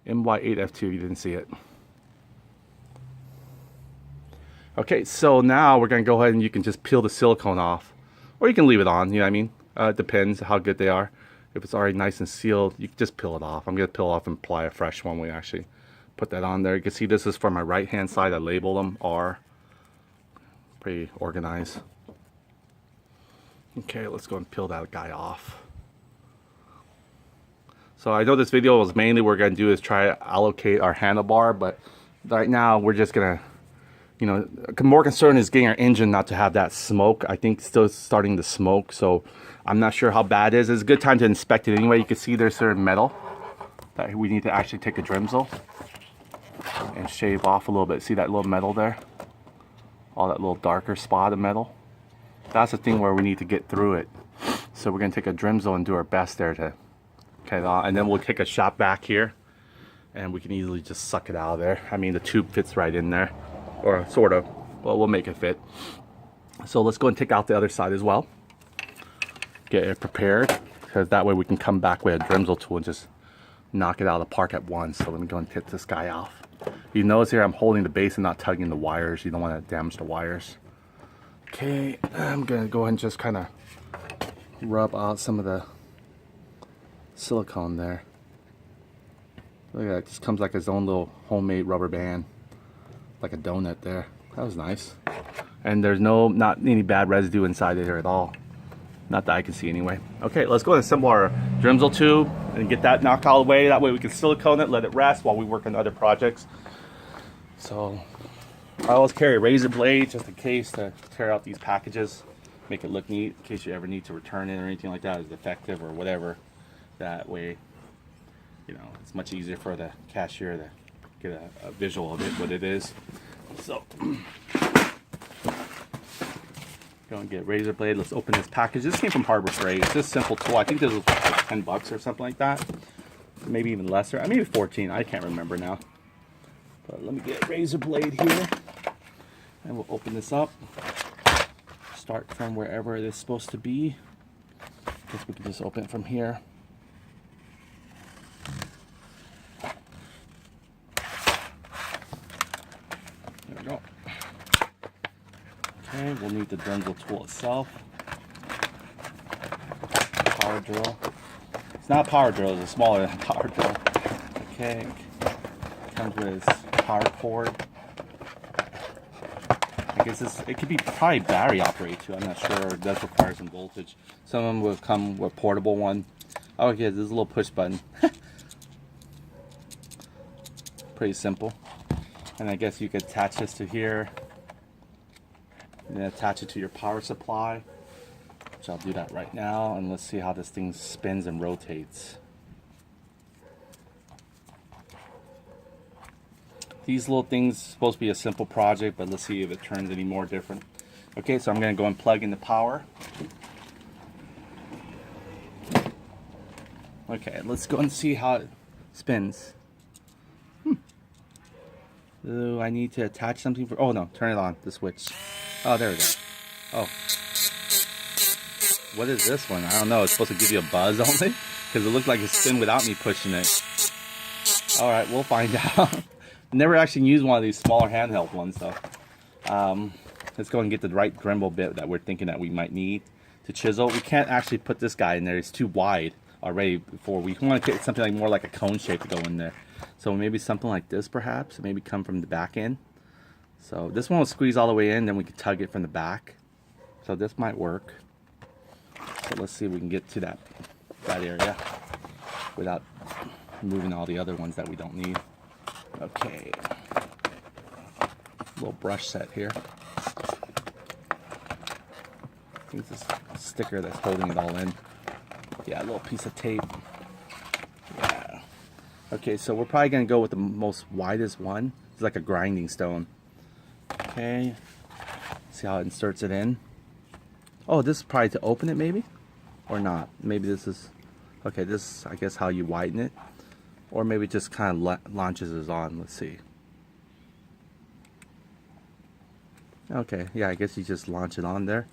MY8F2, you didn't see it. Okay, so now we're gonna go ahead and you can just peel the silicone off, or you can leave it on, you know what I mean? It depends how good they are. If it's already nice and sealed, you can just peel it off. I'm gonna peel off and apply a fresh one. We actually put that on there. You can see this is for my right hand side. I labeled them R. Pretty organized. Okay, let's go and peel that guy off. So I know this video was mainly what we're gonna do is try to allocate our handlebar, but right now we're just gonna, you know, more concern is getting our engine not to have that smoke. I think it's still starting to smoke, so I'm not sure how bad it is. It's a good time to inspect it anyway. You can see there's certain metal that we need to actually take a Drimsol and shave off a little bit. See that little metal there? All that little darker spot of metal? That's the thing where we need to get through it. So we're gonna take a Drimsol and do our best there to, okay, and then we'll take a shot back here and we can easily just suck it out of there. I mean, the tube fits right in there. Or sort of. Well, we'll make it fit. So let's go and take out the other side as well. Get it prepared, because that way we can come back with a Drimsol tool and just knock it out of the park at once. So let me go and take this guy off. You notice here I'm holding the base and not tugging the wires. You don't want to damage the wires. Okay, I'm going to go ahead and just kind of rub out some of the silicone there. Look at that, it just comes like its own little homemade rubber band. Like a donut there. That was nice. And there's not any bad residue inside it here at all. Not that I can see anyway. Okay, let's go and assemble our Drimsol tube and get that knocked out of the way. That way we can silicone it, let it rest while we work on other projects. So I always carry a razor blade just in case to tear out these packages. Make it look neat in case you ever need to return it or anything like that is defective or whatever. That way, you know, it's much easier for the cashier to get a visual of it, what it is. So go and get razor blade. Let's open this package. This came from Harbor Freight. It's just a simple tool. I think this was like 10 bucks or something like that. Maybe even lesser. Maybe 14. I can't remember now. But let me get a razor blade here. And we'll open this up. Start from wherever it is supposed to be. I guess we can just open it from here. There we go. Okay, we'll need the Drimsol tool itself. Power drill. It's not a power drill, it's smaller than a power drill. Okay, comes with its power cord. I guess it could be probably battery operated too, I'm not sure. It does require some voltage. Some of them will come with a portable one. Oh yeah, there's a little push button. Pretty simple. And I guess you could attach this to here. And then attach it to your power supply. Which I'll do that right now. And let's see how this thing spins and rotates. These little things supposed to be a simple project, but let's see if it turns any more different. Okay, so I'm going to go and plug in the power. Okay, let's go and see how it spins. Oh, I need to attach something for. Oh no, turn it on. The switch. Oh, there we go. Oh, what is this one? I don't know. It's supposed to give you a buzz only because it looked like it spin without me pushing it. All right, we'll find out. Never actually used one of these smaller handheld ones though. Let's go and get the right Dremel bit that we're thinking that we might need to chisel. We can't actually put this guy in there. It's too wide already. Before we want to get something like more like a cone shape to go in there. So maybe something like this perhaps, maybe come from the back end. So this one will squeeze all the way in, then we can tug it from the back. So this might work. So let's see if we can get to that area without moving all the other ones that we don't need. Okay. Little brush set here. I think it's a sticker that's holding it all in. Yeah, a little piece of tape. Yeah. Okay, so we're probably going to go with the most widest one. It's like a grinding stone. Okay. See how it inserts it in. Oh, this is probably to open it maybe? Or not. Maybe this is... Okay, this is, I guess, how you widen it. Or maybe it just kind of launches it on. Let's see. Okay, yeah, I guess you just launch it on there.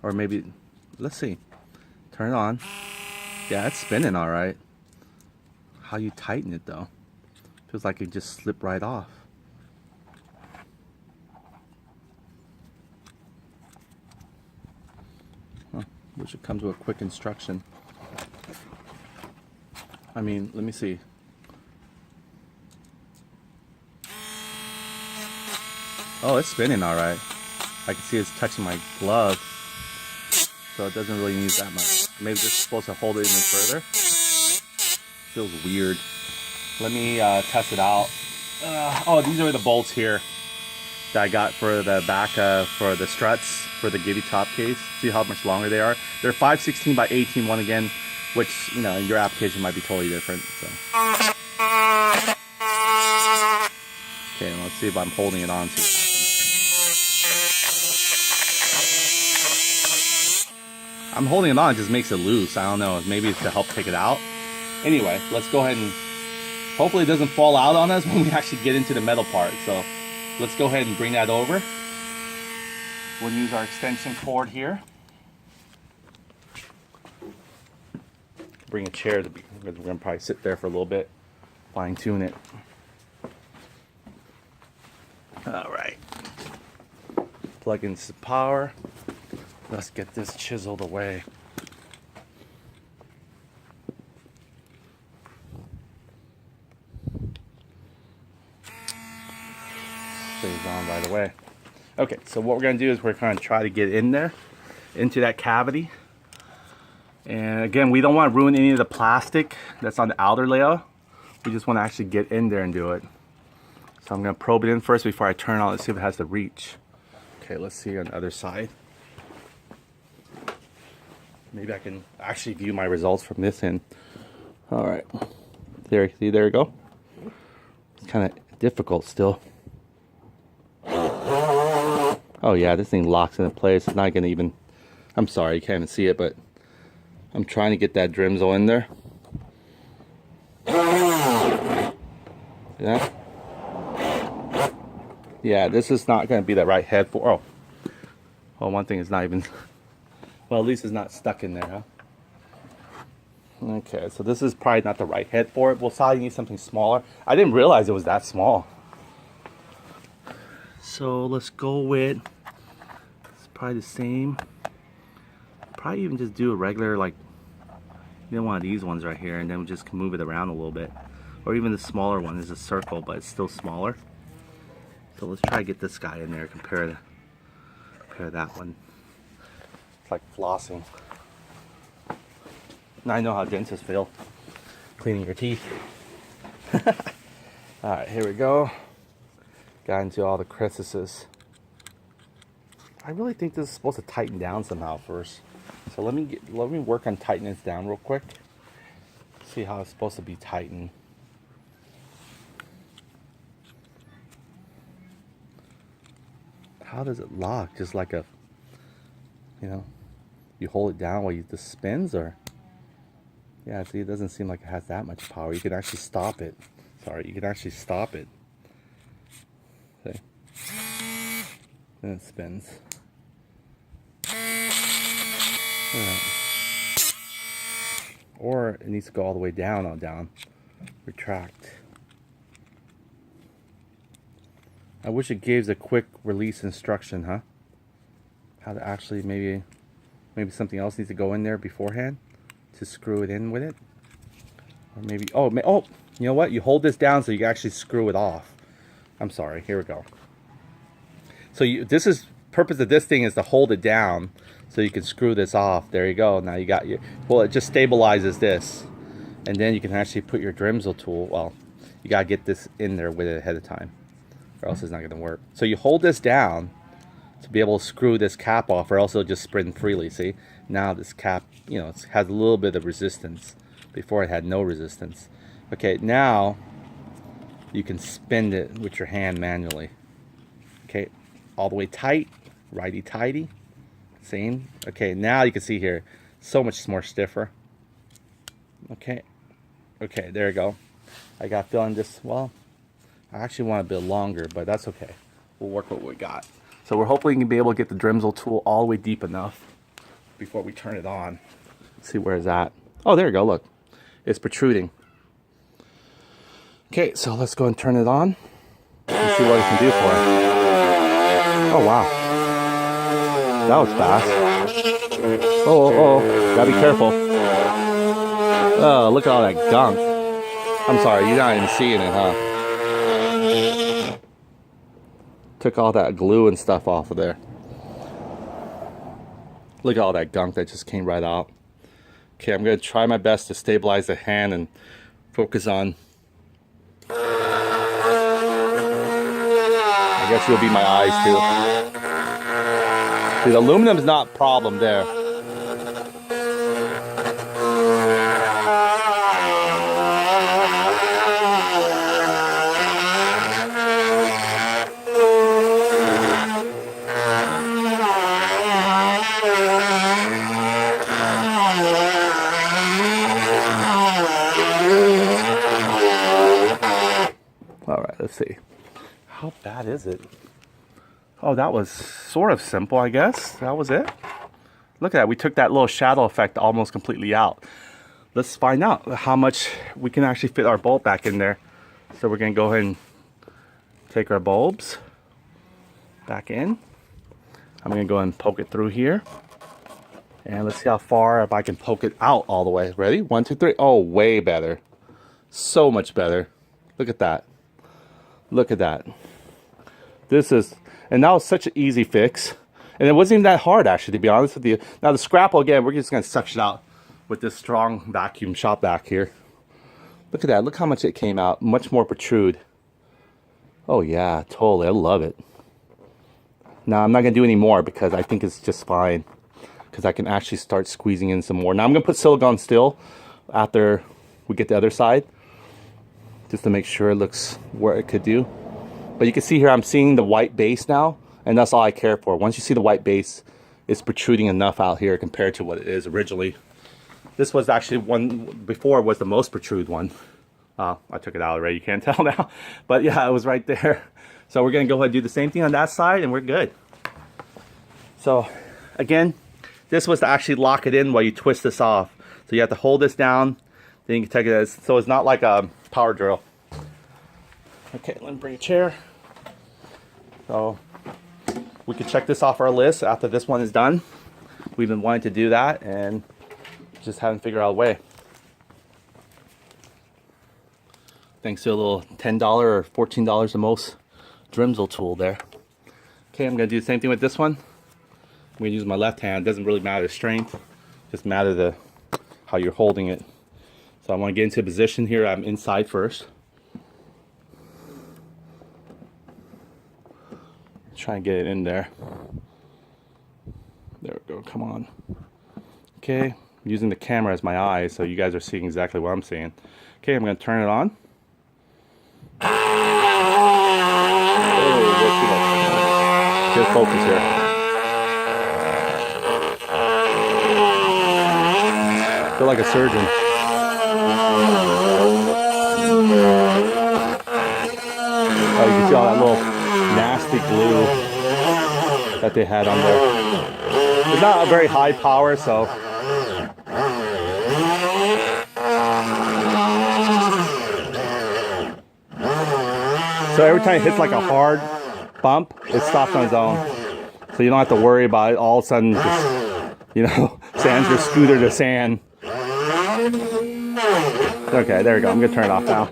Or maybe... Let's see. Turn it on. Yeah, it's spinning alright. How you tighten it though? Feels like it just slipped right off. Huh. Wish it comes with a quick instruction. I mean, let me see. Oh, it's spinning all right. I can see it's touching my glove, so it doesn't really need that much. Maybe this is supposed to hold it even further. Feels weird. Let me test it out. Oh, these are the bolts here that I got for the back for the struts for the Gibby top case. See how much longer they are? They're 5/16 by 18 one again, which, you know, in your application might be totally different. So. Okay, let's see if I'm holding it on. See what happens. I'm holding it on, it just makes it loose. I don't know, maybe it's to help take it out. Anyway, let's go ahead and hopefully it doesn't fall out on us when we actually get into the metal part. So let's go ahead and bring that over. We'll use our extension cord here. Bring a chair to be, because we're gonna probably sit there for a little bit, fine tune it. All right, plug in some power. Let's get this chiseled away. Stays on right away. Okay, so what we're gonna do is we're gonna try to get in there, into that cavity. And again, we don't want to ruin any of the plastic that's on the outer layer. We just want to actually get in there and do it. So I'm going to probe it in first before I turn on. Let's see if it has the reach. Okay, let's see on the other side. Maybe I can actually view my results from this end. All right, there, see, there we go. It's kind of difficult still. Oh yeah, this thing locks into place. It's not going to even, I'm sorry, you can't even see it, but I'm trying to get that Drimsol in there. Yeah. Yeah, this is not going to be the right head for. Oh, well, one thing is not even. Well, at least it's not stuck in there, huh? Okay, so this is probably not the right head for it. We'll probably need something smaller. I didn't realize it was that small. So let's go with. It's probably the same. Probably even just do a regular, like, one of these ones right here, and then we just can move it around a little bit. Or even the smaller one is a circle, but it's still smaller. So let's try to get this guy in there, compare that one. It's like flossing. Now I know how dentists feel cleaning your teeth. Alright, here we go. Got into all the crevices. I really think this is supposed to tighten down somehow first. So let me work on tightening this down real quick. See how it's supposed to be tightened. How does it lock? Just like a, you know, you hold it down while you just spins, or? Yeah, see, it doesn't seem like it has that much power. You can actually stop it. Sorry, you can actually stop it. See? Then it spins. Or it needs to go all the way down, retract. I wish it gives a quick release instruction, huh? How to actually, maybe something else needs to go in there beforehand to screw it in with it. Or maybe, oh, you know what? You hold this down so you can actually screw it off. I'm sorry, here we go. So this is, purpose of this thing is to hold it down so you can screw this off. There you go. Now you got your, well, it just stabilizes this. And then you can actually put your Drimsol tool, well, you gotta get this in there with it ahead of time, or else it's not gonna work. So you hold this down to be able to screw this cap off, or else it'll just spin freely, see? Now this cap, you know, it has a little bit of resistance. Before it had no resistance. Okay, now you can spin it with your hand manually. Okay, all the way tight, righty-tighty. Same. Okay, now you can see here, so much more stiffer. Okay, okay, there you go. I got feeling this, well, I actually want a bit longer, but that's okay. We'll work with what we got. So we're hoping to be able to get the Drimsol tool all the way deep enough before we turn it on. Let's see where it's at. Oh, there you go, look. It's protruding. Okay, so let's go and turn it on and see what it can do for us. Oh wow, that was fast. Oh, gotta be careful. Oh, look at all that gunk. I'm sorry, you're not even seeing it, huh? Took all that glue and stuff off of there. Look at all that gunk that just came right out. Okay, I'm gonna try my best to stabilize the hand and focus on. I guess it'll be my eyes too. See, the aluminum's not a problem there. All right, let's see. How bad is it? Oh, that was sort of simple, I guess. That was it. Look at that. We took that little shadow effect almost completely out. Let's find out how much we can actually fit our bulb back in there. So we're going to go ahead and take our bulbs back in. I'm going to go and poke it through here. And let's see how far, if I can poke it out all the way. Ready? 1, 2, 3. Oh, way better. So much better. Look at that. Look at that. This is, and that was such an easy fix. And it wasn't even that hard, actually, to be honest with you. Now the scrapple, again, we're just going to suction out with this strong vacuum shop vac here. Look at that. Look how much it came out. Much more protrude. Oh, yeah, totally. I love it. Now, I'm not going to do any more because I think it's just fine. Because I can actually start squeezing in some more. Now, I'm going to put silicone still after we get the other side. Just to make sure it looks where it could do. But you can see here, I'm seeing the white base now. And that's all I care for. Once you see the white base, it's protruding enough out here compared to what it is originally. This was actually one, before it was the most protrude one. I took it out already, you can't tell now. But yeah, it was right there. So we're gonna go ahead and do the same thing on that side and we're good. So again, this was to actually lock it in while you twist this off. So you have to hold this down, then you can take it as, so it's not like a power drill. Okay, let me bring a chair. So we can check this off our list after this one is done. We've been wanting to do that and just haven't figured out a way. Thanks to a little $10 or $14 the most Drimsol tool there. Okay, I'm gonna do the same thing with this one. I'm gonna use my left hand. It doesn't really matter the strength, just matter the how you're holding it. So I want to get into a position here. I'm inside first. Try and get it in there. There we go, come on. Okay, I'm using the camera as my eyes so you guys are seeing exactly what I'm seeing. Okay, I'm gonna turn it on. Get focus here. I feel like a surgeon. Oh, you can see all that little nasty glue that they had on there. It's not a very high power, so every time it hits like a hard bump, it stops on its own. So you don't have to worry about it all of a sudden just, you know, sands your scooter to sand. Okay, there we go. I'm gonna turn it off now.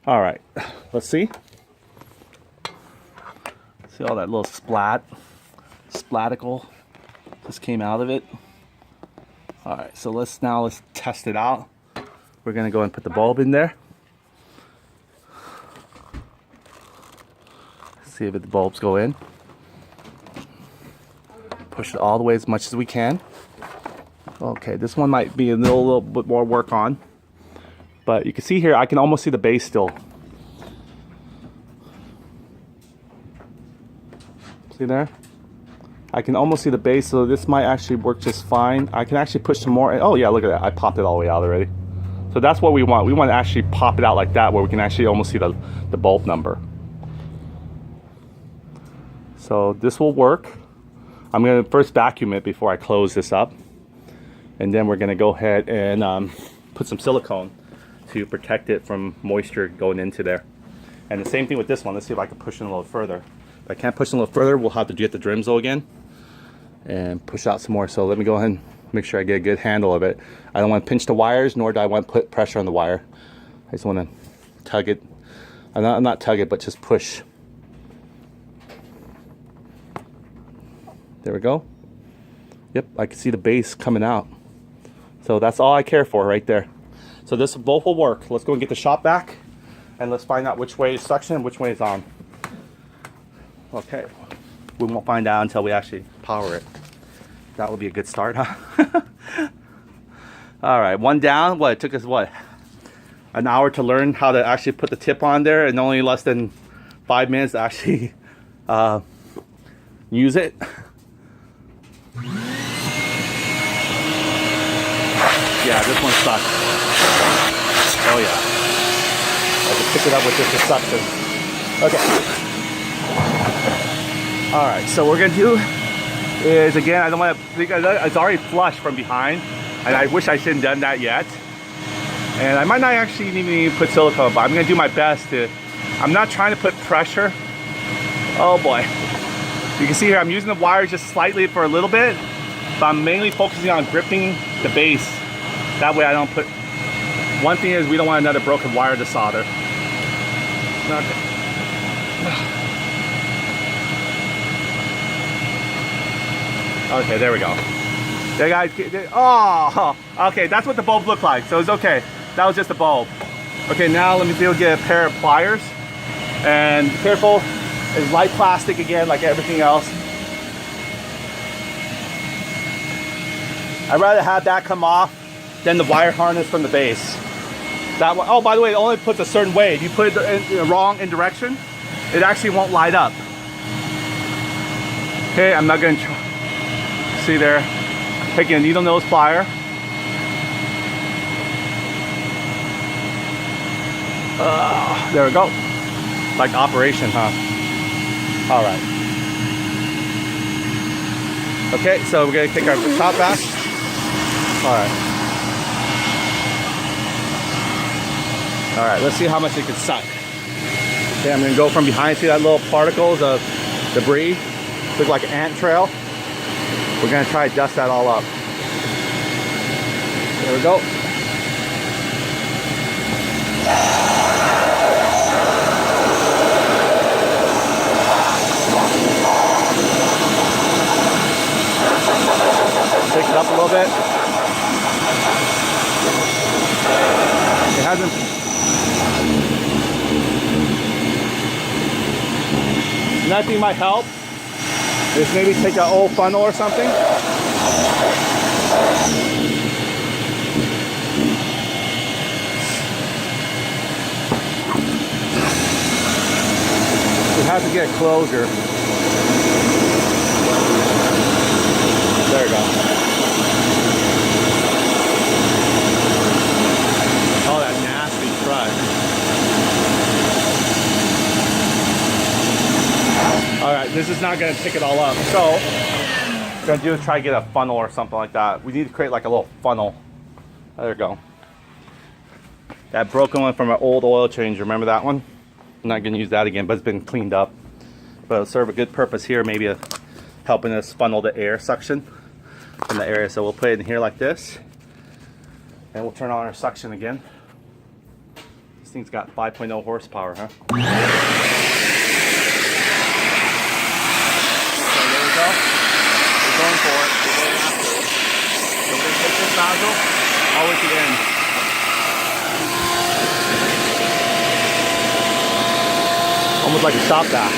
All right, let's see. See all that little splaticle just came out of it. All right, so let's test it out. We're gonna go and put the bulb in there. See if the bulbs go in. Push it all the way as much as we can. Okay, this one might be a little bit more work on. But you can see here, I can almost see the base still. See there? I can almost see the base, so this might actually work just fine. I can actually push some more. Oh yeah, look at that. I popped it all the way out already. So that's what we want. We want to actually pop it out like that, where we can actually almost see the bulb number. So this will work. I'm going to first vacuum it before I close this up. And then we're going to go ahead and put some silicone to protect it from moisture going into there. And the same thing with this one. Let's see if I can push it a little further. If I can't push it a little further, we'll have to get the Drimsol again and push out some more. So let me go ahead and make sure I get a good handle of it. I don't want to pinch the wires, nor do I want to put pressure on the wire. I just want to tug it. I'm not tug it, but just push. There we go. Yep, I can see the base coming out. So that's all I care for right there. So this both will work. Let's go and get the shop back, and let's find out which way is suction and which way is on. Okay, we won't find out until we actually power it. That will be a good start, huh? All right, one down. What, it took us what? An hour to learn how to actually put the tip on there, and only less than 5 minutes to actually use it. Yeah, this one sucks. Oh yeah. I can pick it up with just a suction. Okay. Alright, so what we're gonna do is, again, I don't want to, it's already flush from behind, and I wish I shouldn't have done that yet. And I might not actually even put silicone, but I'm gonna do my best to, I'm not trying to put pressure. Oh boy. You can see here, I'm using the wires just slightly for a little bit, but I'm mainly focusing on gripping the base. That way I don't put, one thing is we don't want another broken wire to solder. Okay. Okay, there we go. There, guys. Oh, okay, that's what the bulb looked like, so it's okay. That was just a bulb. Okay, now let me get a pair of pliers. And be careful, it's light plastic again, like everything else. I'd rather have that come off than the wire harness from the base. That one, oh, by the way, it only puts a certain way. If you put it in the wrong direction, it actually won't light up. Okay, I'm not gonna try. See there, taking a needle nose plier. There we go. Like operation, huh? All right. Okay, so we're gonna take our top back. All right. All right, let's see how much it can suck. Okay, I'm gonna go from behind. See that little particles of debris? Look like an ant trail. We're gonna try to dust that all up. There we go. Pick it up a little bit. It hasn't. Another thing might help is maybe take an old funnel or something. It has to get closer. There we go. Oh, that nasty crud. All right, this is not gonna pick it all up. So, what I'm gonna do is try to get a funnel or something like that. We need to create like a little funnel. There we go. That broken one from an old oil change, remember that one? I'm not gonna use that again, but it's been cleaned up. But it'll serve a good purpose here, maybe helping us funnel the air suction in the area. So we'll put it in here like this, and we'll turn on our suction again. This thing's got 5.0 horsepower, huh? We're going for it. We're going after it. So we're going to take this nozzle all the way to the end. Almost like a shop vac.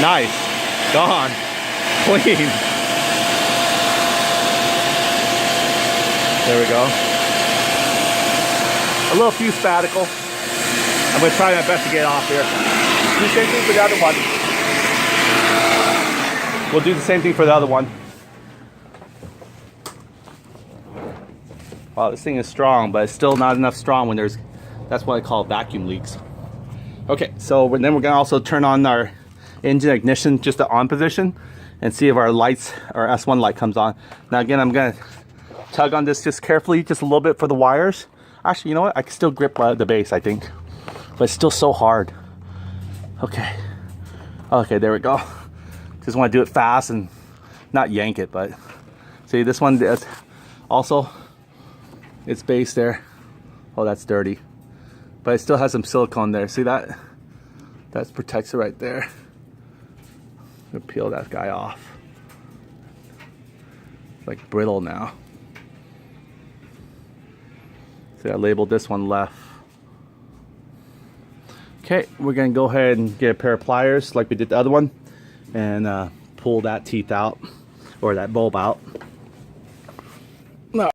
Nice. Gone. Clean. There we go. A little few spaticle. I'm going to try my best to get off here. Do the same thing for the other one. We'll do the same thing for the other one. Wow, this thing is strong, but it's still not enough strong when there's That's what I call vacuum leaks. Okay, so then we're gonna also turn on our engine ignition, just the on position, and see if our lights, our S1 light comes on. Now again, I'm gonna tug on this just carefully, just a little bit for the wires. Actually, you know what? I can still grip the base, I think, but it's still so hard. Okay, okay, there we go. Just want to do it fast and not yank it, but see, this one is also, it's base there. Oh, that's dirty, but it still has some silicone there. See that? That protects it right there. I'm gonna peel that guy off. It's like brittle now. See, I labeled this one left. Okay, we're gonna go ahead and get a pair of pliers like we did the other one and pull that teeth out, or that bulb out.